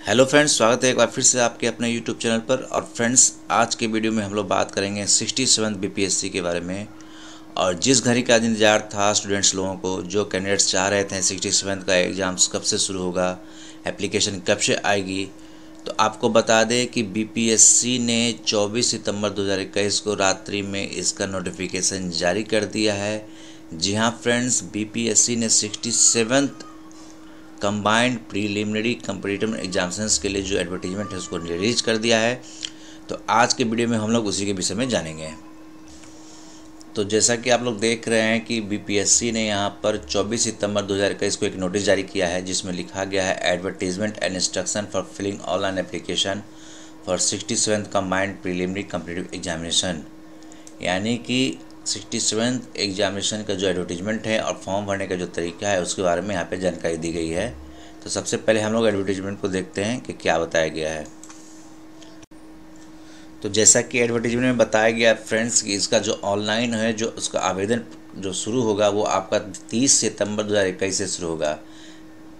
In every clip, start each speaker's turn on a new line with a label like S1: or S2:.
S1: Hello friends, स्वागत है एक बार फिर से आपके अपने यूट्यूब चैनल पर। और फ्रेंड्स, आज के वीडियो में हम लोग बात करेंगे 67 बीपीएससी के बारे में। और जिस घड़ी का इंतजार था स्टूडेंट्स लोगों को, जो कैंडिडेट्स चाह रहे थे 67 का एग्ज़ाम्स कब से शुरू होगा, एप्लीकेशन कब से आएगी, तो आपको बता दें कि बीपीएससी ने 24 सितंबर 2021 को रात्रि में इसका नोटिफिकेशन जारी कर दिया है। जी हाँ फ्रेंड्स, बीपीएससी ने 67 कंबाइंड प्रीलिमिनरी कम्पिटिटिव एग्जामिनेशंस के लिए जो एडवर्टीजमेंट है उसको रिलीज कर दिया है। तो आज के वीडियो में हम लोग उसी के विषय में जानेंगे। तो जैसा कि आप लोग देख रहे हैं कि बीपीएससी ने यहाँ पर 24 सितंबर 2021 को एक नोटिस जारी किया है, जिसमें लिखा गया है advertisement and instruction for filling online application for 67 combined preliminary competitive examination. यानी कि 67 एग्जामिनेशन का जो एडवर्टीजमेंट है और फॉर्म भरने का जो तरीका है उसके बारे में यहाँ पे जानकारी दी गई है। तो सबसे पहले हम लोग एडवर्टीजमेंट को देखते हैं कि क्या बताया गया है। तो जैसा कि एडवर्टीजमेंट में बताया गया फ्रेंड्स कि इसका जो ऑनलाइन है, जो उसका आवेदन जो शुरू होगा वो आपका 30 सितंबर 2021 से शुरू होगा।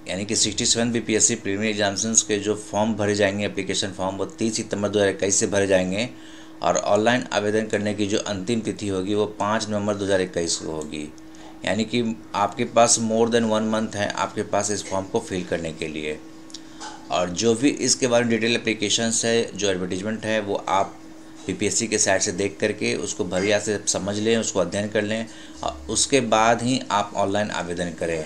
S1: यानी कि 67 बीपीएससी प्रीलिमिनरी एग्जामिनेशंस के जो फॉर्म भरे जाएंगे, एप्लीकेशन फॉर्म, वो 30 सितंबर 2021 से भरे जाएंगे। और ऑनलाइन आवेदन करने की जो अंतिम तिथि होगी वो 5 नवंबर 2021 को होगी। यानी कि आपके पास मोर देन 1 मंथ है आपके पास इस फॉर्म को फिल करने के लिए। और जो भी इसके बारे में डिटेल एप्लीकेशंस है, जो एडवर्टीजमेंट है, वो आप बीपीएससी के साइट से देख करके उसको बढ़िया से समझ लें, उसको अध्ययन कर लें और उसके बाद ही आप ऑनलाइन आवेदन करें।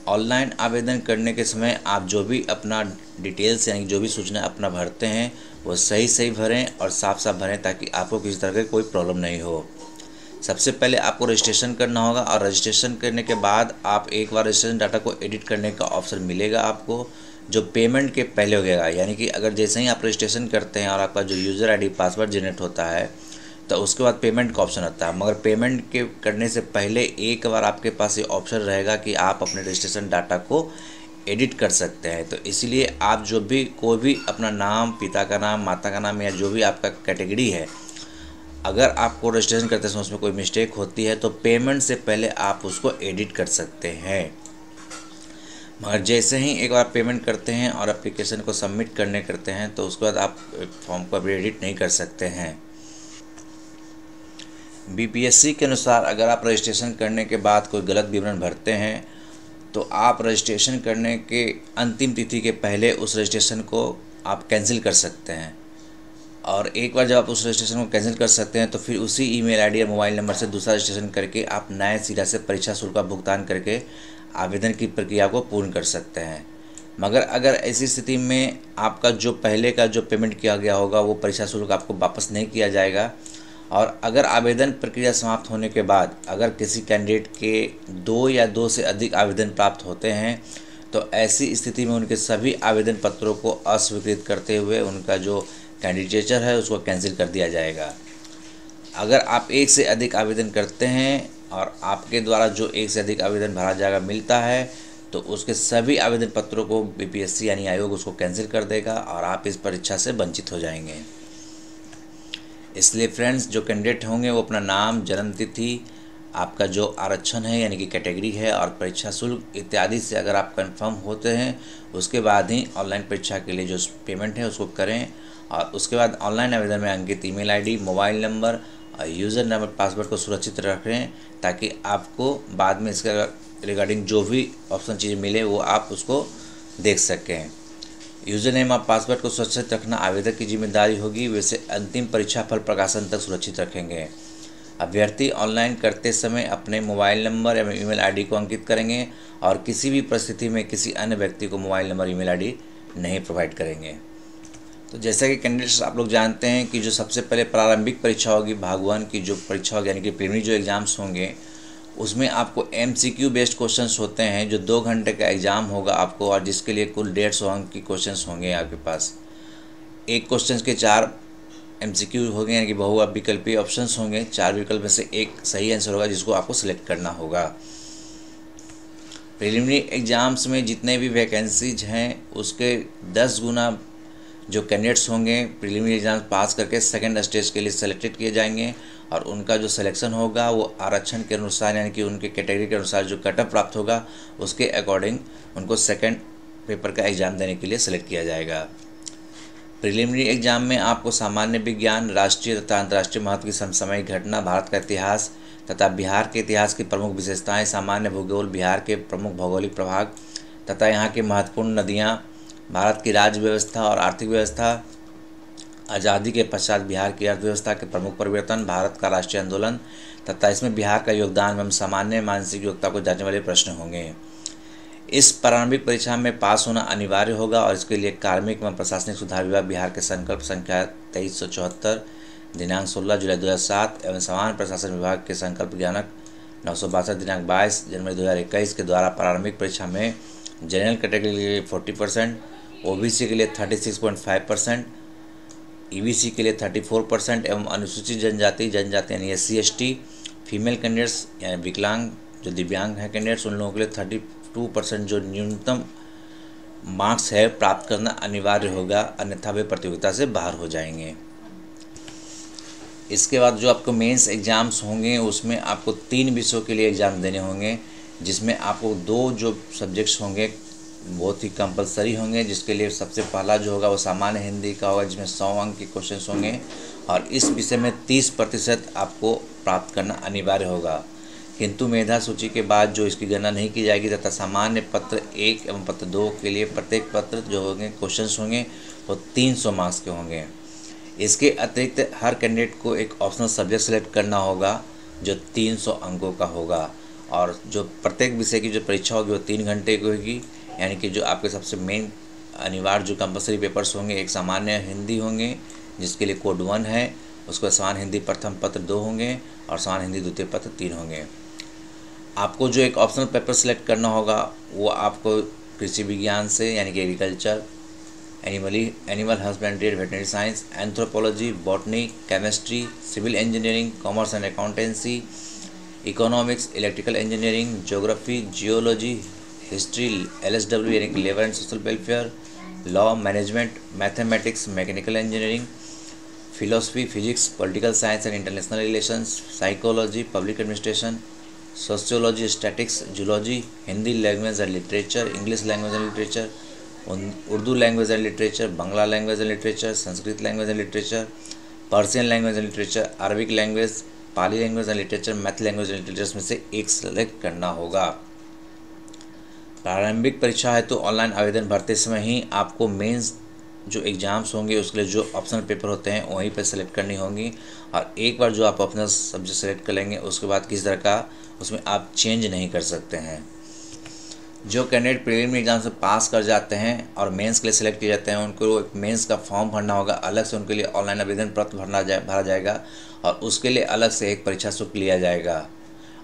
S1: ऑनलाइन आवेदन करने के समय आप जो भी अपना डिटेल्स यानी जो भी सूचना अपना भरते हैं वो सही भरें और साफ भरें, ताकि आपको किसी तरह की कोई प्रॉब्लम नहीं हो। सबसे पहले आपको रजिस्ट्रेशन करना होगा और रजिस्ट्रेशन करने के बाद आप एक बार रजिस्ट्रेशन डाटा को एडिट करने का ऑप्शन मिलेगा आपको, जो पेमेंट के पहले होगा। यानी कि अगर जैसे ही आप रजिस्ट्रेशन करते हैं और आपका जो यूज़र आईडी पासवर्ड जनरेट होता है तो उसके बाद पेमेंट का ऑप्शन आता है। मगर पेमेंट के करने से पहले एक बार आपके पास ये ऑप्शन रहेगा कि आप अपने रजिस्ट्रेशन डाटा को एडिट कर सकते हैं। तो इसलिए आप जो भी कोई भी अपना नाम, पिता का नाम, माता का नाम या जो भी आपका कैटेगरी है, अगर आपको रजिस्ट्रेशन करते समय उसमें कोई मिस्टेक होती है तो पेमेंट से पहले आप उसको एडिट कर सकते हैं। मगर जैसे ही एक बार पेमेंट करते हैं और एप्लीकेशन को सबमिट करते हैं तो उसके बाद आप फॉर्म को अभी एडिट नहीं कर सकते हैं। बीपीएससी के अनुसार अगर आप रजिस्ट्रेशन करने के बाद कोई गलत विवरण भरते हैं तो आप रजिस्ट्रेशन करने के अंतिम तिथि के पहले उस रजिस्ट्रेशन को आप कैंसिल कर सकते हैं। और एक बार जब आप उस रजिस्ट्रेशन को कैंसिल कर सकते हैं तो फिर उसी ईमेल आईडी या मोबाइल नंबर से दूसरा रजिस्ट्रेशन करके आप नए सिरा से परीक्षा शुल्क का भुगतान करके आवेदन की प्रक्रिया को पूर्ण कर सकते हैं। मगर अगर ऐसी स्थिति में आपका जो पहले का जो पेमेंट किया गया होगा वो परीक्षा शुल्क आपको वापस नहीं किया जाएगा। और अगर आवेदन प्रक्रिया समाप्त होने के बाद अगर किसी कैंडिडेट के 2 या 2 से अधिक आवेदन प्राप्त होते हैं तो ऐसी स्थिति में उनके सभी आवेदन पत्रों को अस्वीकृत करते हुए उनका जो कैंडिडेचर है उसको कैंसिल कर दिया जाएगा। अगर आप 1 से अधिक आवेदन करते हैं और आपके द्वारा जो 1 से अधिक आवेदन भरा जाएगा मिलता है तो उसके सभी आवेदन पत्रों को बीपीएससी यानी आयोग उसको कैंसिल कर देगा और आप इस परीक्षा से वंचित हो जाएंगे। इसलिए फ्रेंड्स, जो कैंडिडेट होंगे वो अपना नाम, जन्म तिथि, आपका जो आरक्षण है यानी कि कैटेगरी है और परीक्षा शुल्क इत्यादि से अगर आप कंफर्म होते हैं उसके बाद ही ऑनलाइन परीक्षा के लिए जो पेमेंट है उसको करें। और उसके बाद ऑनलाइन आवेदन में अंकित ईमेल आईडी, मोबाइल नंबर और यूज़र नंबर, पासवर्ड को सुरक्षित रखें, ताकि आपको बाद में इसका रिगार्डिंग जो भी ऑप्शन चीज़ें मिले वो आप उसको देख सकें। यूज़र नेम और पासवर्ड को सुरक्षित रखना आवेदक की जिम्मेदारी होगी, वैसे अंतिम परीक्षा फल प्रकाशन तक सुरक्षित रखेंगे। अभ्यर्थी ऑनलाइन करते समय अपने मोबाइल नंबर या ईमेल आईडी को अंकित करेंगे और किसी भी परिस्थिति में किसी अन्य व्यक्ति को मोबाइल नंबर, ईमेल आईडी नहीं प्रोवाइड करेंगे। तो जैसा कि कैंडिडेट्स आप लोग जानते हैं कि जो सबसे पहले प्रारंभिक परीक्षा होगी, भाग 1 की जो परीक्षा होगी यानी कि प्रीलिमिनरी जो एग्ज़ाम्स होंगे उसमें आपको एमसीक्यू बेस्ड क्वेश्चंस होते हैं, जो 2 घंटे का एग्ज़ाम होगा आपको और जिसके लिए कुल 150 अंक की क्वेश्चंस होंगे आपके पास। एक क्वेश्चंस के 4 एमसीक्यू होंगे यानी कि बहुविकल्पीय ऑप्शंस होंगे। 4 विकल्प में से एक सही आंसर होगा जिसको आपको सिलेक्ट करना होगा। प्रीलिमिनरी एग्ज़ाम्स में जितने भी वैकेंसीज हैं उसके 10 गुना जो कैंडिडेट्स होंगे प्रीलिमिनरी एग्ज़ाम पास करके सेकंड स्टेज के लिए सेलेक्टेड किए जाएंगे और उनका जो सिलेक्शन होगा वो आरक्षण के अनुसार यानी कि उनके कैटेगरी के अनुसार जो कट ऑफ प्राप्त होगा उसके अकॉर्डिंग उनको सेकंड पेपर का एग्ज़ाम देने के लिए सेलेक्ट किया जाएगा। प्रिलिमिनरी एग्जाम में आपको सामान्य विज्ञान, राष्ट्रीय तथा अंतर्राष्ट्रीय महत्व की समसामयिक घटना, भारत का इतिहास तथा बिहार के इतिहास की प्रमुख विशेषताएं, सामान्य भूगोल, बिहार के प्रमुख भौगोलिक प्रभाग तथा यहाँ की महत्वपूर्ण नदियाँ, भारत की राज्य व्यवस्था और आर्थिक व्यवस्था, आज़ादी के पश्चात बिहार की अर्थव्यवस्था के प्रमुख परिवर्तन, भारत का राष्ट्रीय आंदोलन तथा इसमें बिहार का योगदान एवं सामान्य मानसिक योग्यता को जांचने वाले प्रश्न होंगे। इस प्रारंभिक परीक्षा में पास होना अनिवार्य होगा और इसके लिए कार्मिक एवं प्रशासनिक सुधार विभाग बिहार के संकल्प संख्या 2374 दिनांक 16 जुलाई 2007 एवं सामान्य प्रशासन विभाग के संकल्प ज्ञानक 962 दिनांक 22 जनवरी 2021 के द्वारा प्रारंभिक परीक्षा में जनरल कैटेगरी के लिए 40%, ओबीसी के लिए 36.5%, ईबीसी के लिए 34% एवं अनुसूचित जनजाति यानी SC/ST, फीमेल कैंडिडेट्स यानी विकलांग जो दिव्यांग हैं कैंडिडेट्स, उन लोगों के लिए 32% जो न्यूनतम मार्क्स है प्राप्त करना अनिवार्य होगा, अन्यथा वे प्रतियोगिता से बाहर हो जाएंगे। इसके बाद जो आपको मेंस एग्ज़ाम्स होंगे उसमें आपको 3 विषयों के लिए एग्ज़ाम देने होंगे, जिसमें आपको 2 जो सब्जेक्ट्स होंगे बहुत ही कंपलसरी होंगे, जिसके लिए सबसे पहला जो होगा वो सामान्य हिंदी का होगा, जिसमें 100 अंक के क्वेश्चंस होंगे और इस विषय में 30% आपको प्राप्त करना अनिवार्य होगा। किंतु मेधा सूची के बाद जो इसकी गणना नहीं की जाएगी तथा सामान्य पत्र 1 एवं पत्र 2 के लिए प्रत्येक पत्र जो होंगे क्वेश्चंस होंगे वो 300 मार्क्स के होंगे। इसके अतिरिक्त हर कैंडिडेट को एक ऑप्शनल सब्जेक्ट सेलेक्ट करना होगा जो 300 अंकों का होगा और जो प्रत्येक विषय की जो परीक्षा होगी वो 3 घंटे की होगी, यानी कि जो आपके सबसे मेन अनिवार्य जो कंपलसरी पेपर्स होंगे, एक सामान्य हिंदी होंगे जिसके लिए कोड 1 है, उसके बाद सामान्य हिंदी प्रथम पत्र 2 होंगे और सामान्य हिंदी द्वितीय पत्र 3 होंगे। आपको जो एक ऑप्शनल पेपर सेलेक्ट करना होगा वो आपको कृषि विज्ञान से यानी कि agriculture, animal husbandry and veterinary science, anthropology, botany, chemistry, civil engineering, commerce and accountancy, economics, electrical engineering, geography, geology, history, LSW यानी कि labour and social welfare, law, management, mathematics, mechanical engineering, philosophy, physics, political science and international relations, psychology, public administration, sociology, statistics, zoology, Hindi language and literature, English language and literature, Urdu language and literature, Bangla language and literature, Sanskrit language and literature, Persian language and literature, Arabic language, Pali language and literature, math language and literature में से एक select करना होगा। प्रारंभिक परीक्षा है तो online आवेदन भरते समय ही आपको मेंस जो एग्ज़ाम्स होंगे उसके लिए जो ऑप्शनल पेपर होते हैं वहीं पर सेलेक्ट करनी होंगी और एक बार जो आप अपना सब्जेक्ट सेलेक्ट कर लेंगे उसके बाद किसी तरह का उसमें आप चेंज नहीं कर सकते हैं। जो कैंडिडेट प्रीलिमिनरी एग्जाम से पास कर जाते हैं और मेंस के लिए सेलेक्ट किए जाते हैं उनको एक मेंस का फॉर्म भरना होगा, अलग से उनके लिए ऑनलाइन आवेदन पत्र भरा जाएगा और उसके लिए अलग से एक परीक्षा शुल्क लिया जाएगा।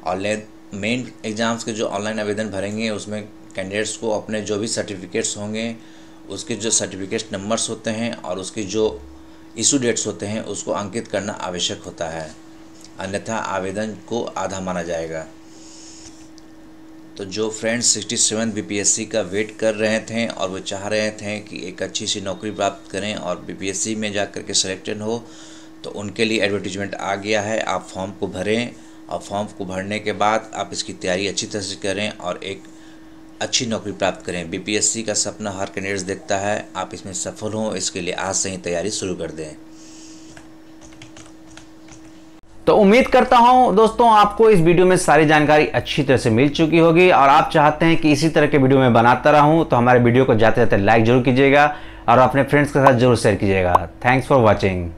S1: ऑनलाइन मेन एग्ज़ाम्स के जो ऑनलाइन आवेदन भरेंगे उसमें कैंडिडेट्स को अपने जो भी सर्टिफिकेट्स होंगे उसके जो सर्टिफिकेट नंबर्स होते हैं और उसकी जो इशू डेट्स होते हैं उसको अंकित करना आवश्यक होता है, अन्यथा आवेदन को आधा माना जाएगा। तो जो फ्रेंड्स 67 BPSC का वेट कर रहे थे और वो चाह रहे थे कि एक अच्छी सी नौकरी प्राप्त करें और BPSC में जा कर के सिलेक्टेड हो, तो उनके लिए एडवर्टीजमेंट आ गया है। आप फॉर्म को भरें और फॉर्म को भरने के बाद आप इसकी तैयारी अच्छी तरह से करें और एक अच्छी नौकरी प्राप्त करें। BPSC का सपना हर कैंडिडेट देखता है, आप इसमें सफल हों इसके लिए आज से ही तैयारी शुरू कर दें।
S2: तो उम्मीद करता हूं दोस्तों आपको इस वीडियो में सारी जानकारी अच्छी तरह से मिल चुकी होगी और आप चाहते हैं कि इसी तरह के वीडियो में बनाता रहूं तो हमारे वीडियो को जाते जाते लाइक जरूर कीजिएगा और अपने फ्रेंड्स के साथ जरूर शेयर कीजिएगा। Thanks for watching.